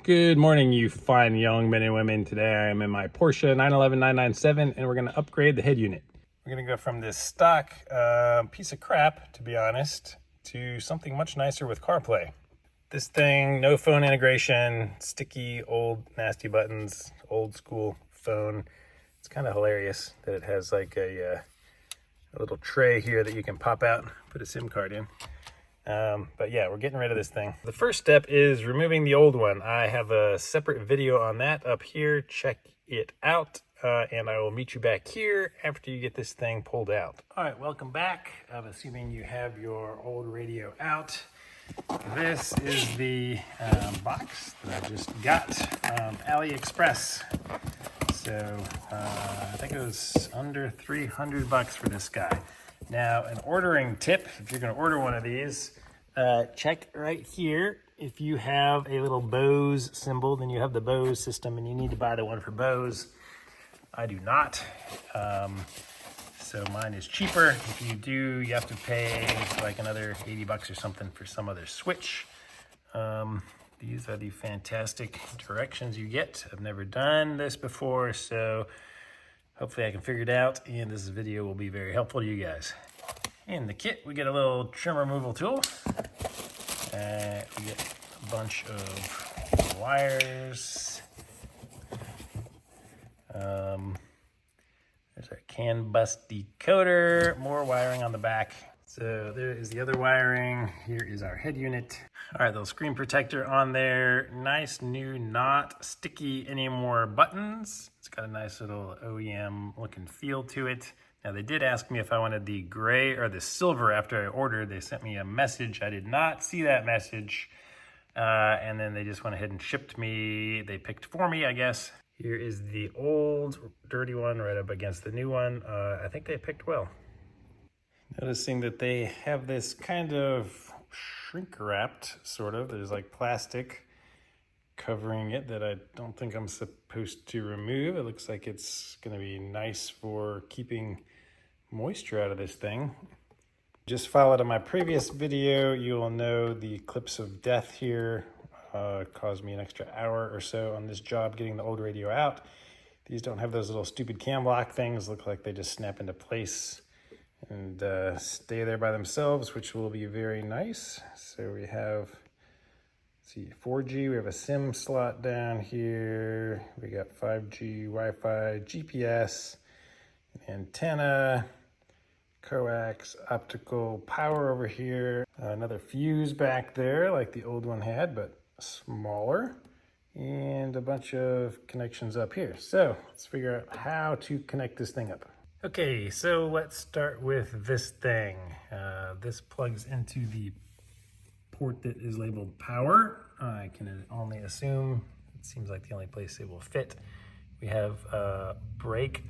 Good morning, you fine young men and women. Today I am in my Porsche 911 997 and we're going to upgrade the head unit. We're going to go from this stock piece of crap, to be honest, to something much nicer with CarPlay. This thing, no phone integration, sticky, old, nasty buttons, old school phone. It's kind of hilarious that it has like a little tray here that you can pop out and put a SIM card in. But yeah, we're getting rid of this thing. The first step is removing the old one. I have a separate video on that up here. Check it out. And I will meet you back here after you get this thing pulled out. All right, welcome back. I'm assuming you have your old radio out. This is the box that I just got from Aliexpress. So I think it was under 300 bucks for this guy. Now, an ordering tip, if you're going to order one of these, check right here. If you have a little Bose symbol, then you have the Bose system, and you need to buy the one for Bose. I do not. So mine is cheaper. If you do, you have to pay like another 80 bucks or something for some other switch. These are the fantastic directions you get. I've never done this before, so hopefully I can figure it out, and this video will be very helpful to you guys. In the kit, we get a little trim removal tool. We get a bunch of wires. There's our CAN bus decoder, more wiring on the back. So there is the other wiring. Here is our head unit. All right, little screen protector on there. Nice new, not sticky anymore buttons. It's got a nice little OEM looking feel to it. Now they did ask me if I wanted the gray or the silver after I ordered. They sent me a message. I did not see that message. And then they just went ahead and shipped me. They picked for me, I guess. Here is the old dirty one right up against the new one. I think they picked well. Noticing that they have this kind of shrink wrapped, sort of. There's like plastic covering it that I don't think I'm supposed to remove. It looks like it's going to be nice for keeping moisture out of this thing. Just followed on my previous video, you will know the clips of death here caused me an extra hour or so on this job getting the old radio out. These don't have those little stupid cam lock things. Look like they just snap into place and stay there by themselves, which will be very nice. So we have, let's see, 4G, we have a SIM slot down here. We got 5G, Wi-Fi, GPS, antenna, coax, optical power over here. Another fuse back there like the old one had, but smaller. And a bunch of connections up here. So let's figure out how to connect this thing up. Okay, so let's start with this thing. This plugs into the port that is labeled power. I can only assume, it seems like the only place it will fit. We have a brake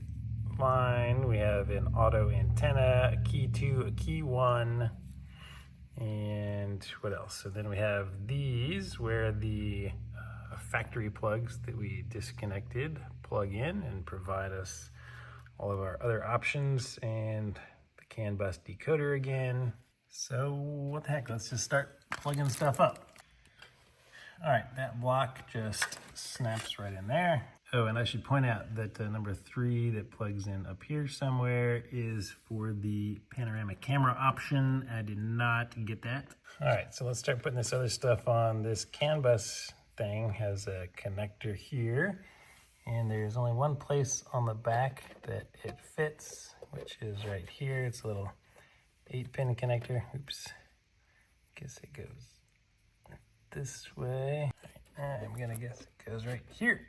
line, we have an auto antenna, a key 2, a key 1, and what else? So then we have these where the factory plugs that we disconnected plug in and provide us all of our other options, and the CAN bus decoder again. So what the heck, let's just start plugging stuff up. All right, that block just snaps right in there. Oh, and I should point out that number 3 that plugs in up here somewhere is for the panoramic camera option. I did not get that. All right, so let's start putting this other stuff on. This CAN bus thing has a connector here, and there's only one place on the back that it fits, which is right here. It's a little 8-pin connector. Oops, guess it goes this way. I'm gonna guess it goes right here.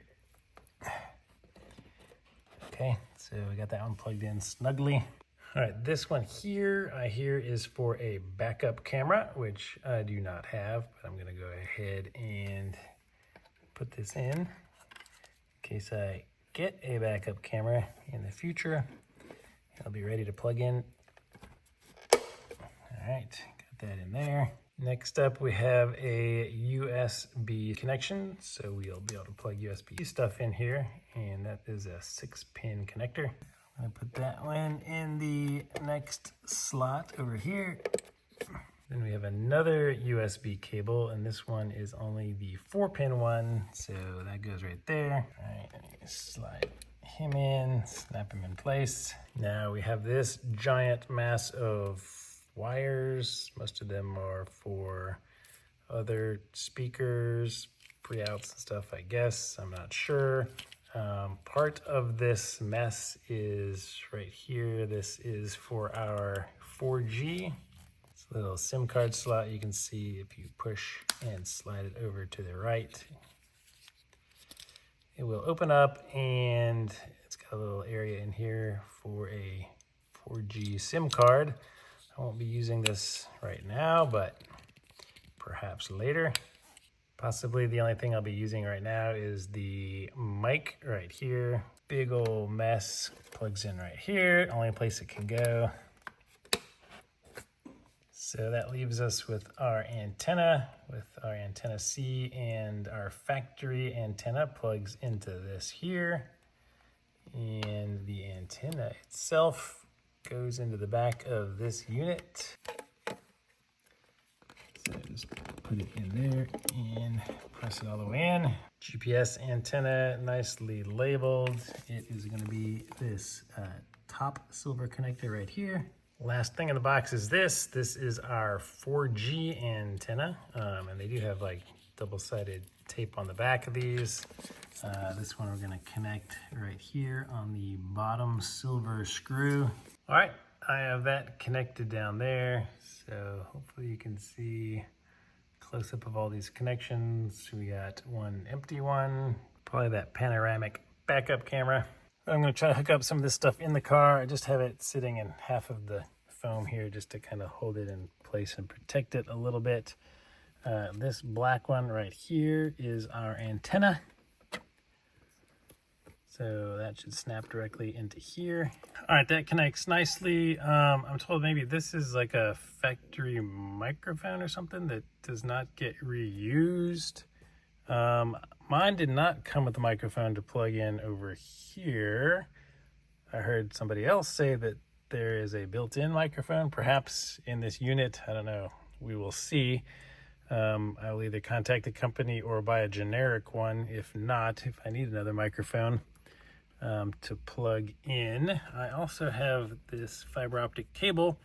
Okay, so we got that one plugged in snugly. All right, this one here, I hear is for a backup camera, which I do not have, but I'm gonna go ahead and put this in case I get a backup camera in the future. I'll be ready to plug in. All right, got that in there. Next up, we have a USB connection, so we'll be able to plug USB stuff in here, and that is a 6-pin connector. I'm gonna put that one in the next slot over here. Then we have another USB cable, and this one is only the 4-pin one, so that goes right there. All right, slide him in, snap him in place. Now we have this giant mass of wires. Most of them are for other speakers, pre-outs and stuff, I guess. I'm not sure. Part of this mess is right here. This is for our 4G. It's a little SIM card slot. You can see if you push and slide it over to the right, it will open up, and it's got a little area in here for a 4G SIM card. I won't be using this right now, but perhaps later. Possibly the only thing I'll be using right now is the mic right here. Big old mess, plugs in right here, only place it can go. So that leaves us with our antenna, C, and our factory antenna plugs into this here. And the antenna itself goes into the back of this unit. So just put it in there and press it all the way in. GPS antenna, nicely labeled. It is going to be this top silver connector right here. Last thing in the box is this. This is our 4G antenna, and they do have like double-sided tape on the back of these. This one we're going to connect right here on the bottom silver screw. All right, I have that connected down there, so hopefully you can see close-up of all these connections. We got one empty one, probably that panoramic backup camera. I'm going to try to hook up some of this stuff in the car. I just have it sitting in half of the foam here just to kind of hold it in place and protect it a little bit. This black one right here is our antenna. So that should snap directly into here. All right, that connects nicely. I'm told maybe this is like a factory microphone or something that does not get reused. Mine did not come with a microphone to plug in over here. I heard somebody else say that there is a built-in microphone, perhaps in this unit. I don't know. We will see. I'll either contact the company or buy a generic one. If not, if I need another microphone to plug in. I also have this fiber optic cable,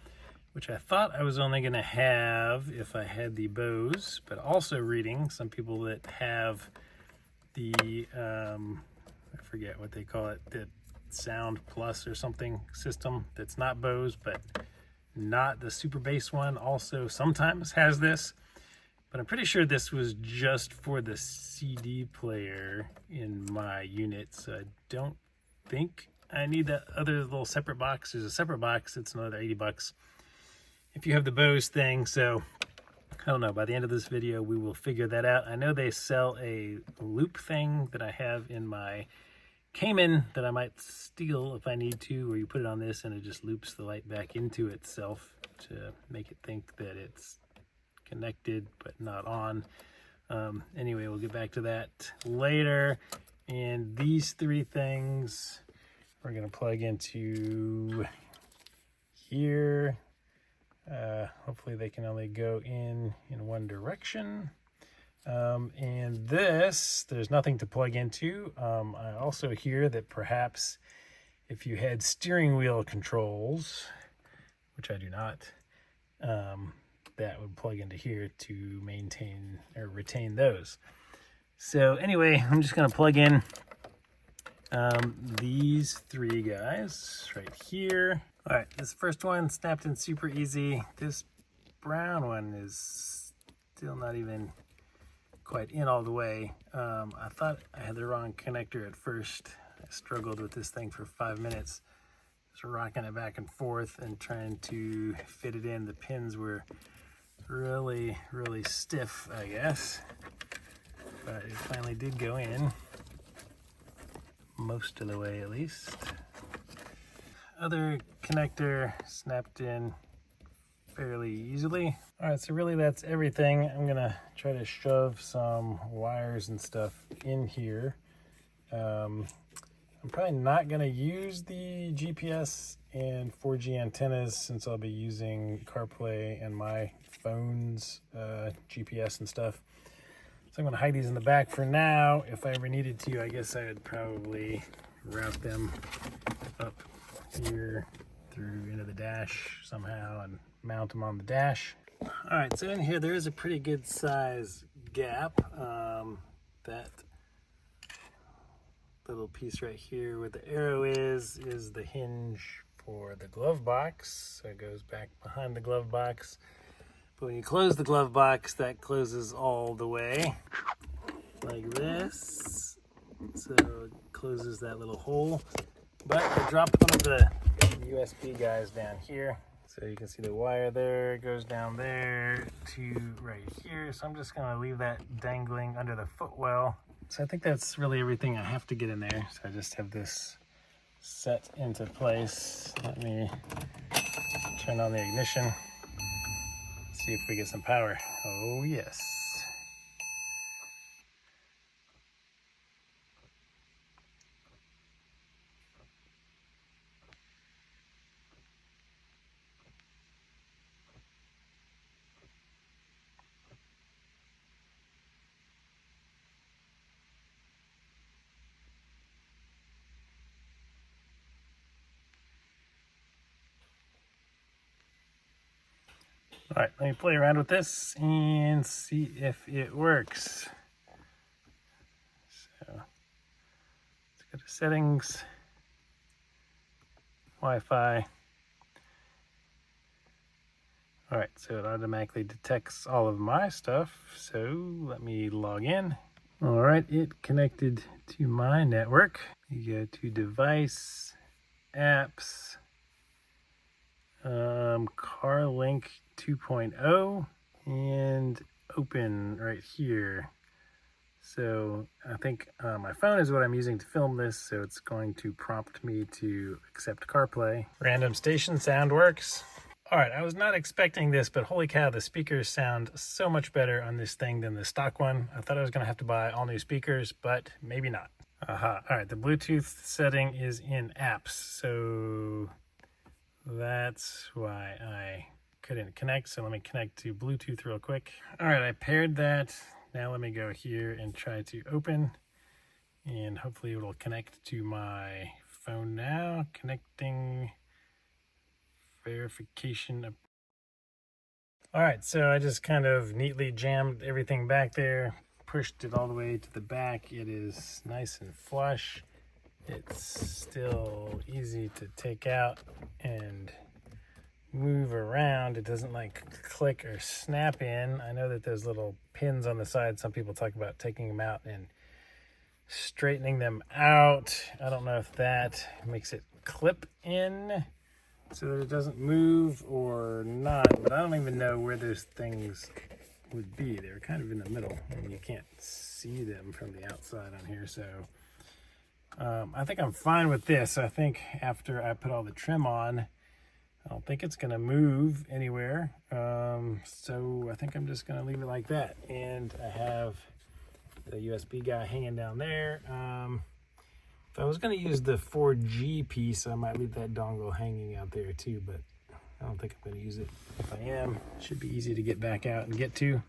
which I thought I was only going to have if I had the Bose, but also reading some people that have the, I forget what they call it, the Sound Plus or something system that's not Bose, but not the super bass one, also sometimes has this. But I'm pretty sure this was just for the CD player in my unit, so I don't think I need that other little separate box. There's a separate box, it's another 80 bucks if you have the Bose thing. So I don't know, by the end of this video we will figure that out. I know they sell a loop thing that I have in my Cayman that I might steal if I need to, where you put it on this and it just loops the light back into itself to make it think that it's connected but not on. Anyway, we'll get back to that later. And these three things we're going to plug into here. Hopefully they can only go in one direction. And this, there's nothing to plug into. I also hear that perhaps if you had steering wheel controls, which I do not, that would plug into here to maintain or retain those. So anyway, I'm just going to plug in these three guys right here. All right, this first one snapped in super easy. This brown one is still not even quite in all the way. I thought I had the wrong connector at first. I struggled with this thing for 5 minutes. Just rocking it back and forth and trying to fit it in. The pins were really stiff, I guess. But it finally did go in, most of the way at least. Other connector snapped in fairly easily. All right, so really that's everything. I'm gonna try to shove some wires and stuff in here. I'm probably not going to use the GPS and 4G antennas since I'll be using CarPlay and my phone's GPS and stuff. So I'm going to hide these in the back for now. If I ever needed to, I guess I would probably route them up here through into the dash somehow and mount them on the dash. All right, so in here there is a pretty good size gap. That little piece right here where the arrow is the hinge for the glove box. So it goes back behind the glove box. But when you close the glove box, that closes all the way like this. So it closes that little hole. But I dropped one of the USB guys down here. So you can see the wire there, goes down there to right here. So I'm just gonna leave that dangling under the footwell. So I think that's really everything I have to get in there. So I just have this set into place. Let me turn on the ignition. See if we get some power. Oh yes. All right, let me play around with this and see if it works. So let's go to settings, Wi-Fi. All right, so it automatically detects all of my stuff. So let me log in. All right, it connected to my network. You go to device, apps, CarLink 2.0 and open right here. So I think my phone is what I'm using to film this, so it's going to prompt me to accept CarPlay. Random station sound works. All right, I was not expecting this, but holy cow, the speakers sound so much better on this thing than the stock one. I thought I was gonna have to buy all new speakers, but maybe not. All right, the Bluetooth setting is in apps, so that's why I couldn't connect. So let me connect to Bluetooth real quick. All right, I paired that. Now let me go here and try to open, and hopefully it will connect to my phone now. Connecting, verification. All right, so I just kind of neatly jammed everything back there, pushed it all the way to the back. It is nice and flush. It's still easy to take out and move around. It doesn't like click or snap in. I know that there's little pins on the side. Some people talk about taking them out and straightening them out. I don't know if that makes it clip in so that it doesn't move or not, but I don't even know where those things would be. They're kind of in the middle and you can't see them from the outside on here. So I think I'm fine with this. I think after I put all the trim on, I don't think it's going to move anywhere. So I think I'm just going to leave it like that. And I have the USB guy hanging down there. If I was going to use the 4G piece, I might leave that dongle hanging out there too, but I don't think I'm going to use it. If I am, it should be easy to get back out and get to.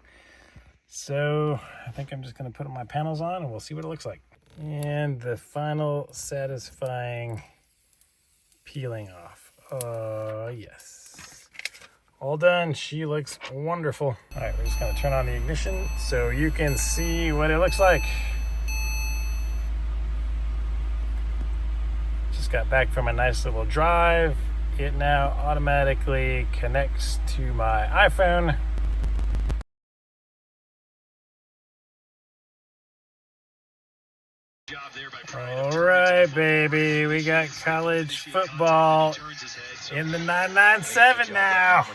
So I think I'm just going to put my panels on and we'll see what it looks like. And the final satisfying peeling off. Yes. All done. She looks wonderful. All right, we're just going to turn on the ignition so you can see what it looks like. Just got back from a nice little drive. It now automatically connects to my iPhone. All right, baby, we got college football in the 997 now.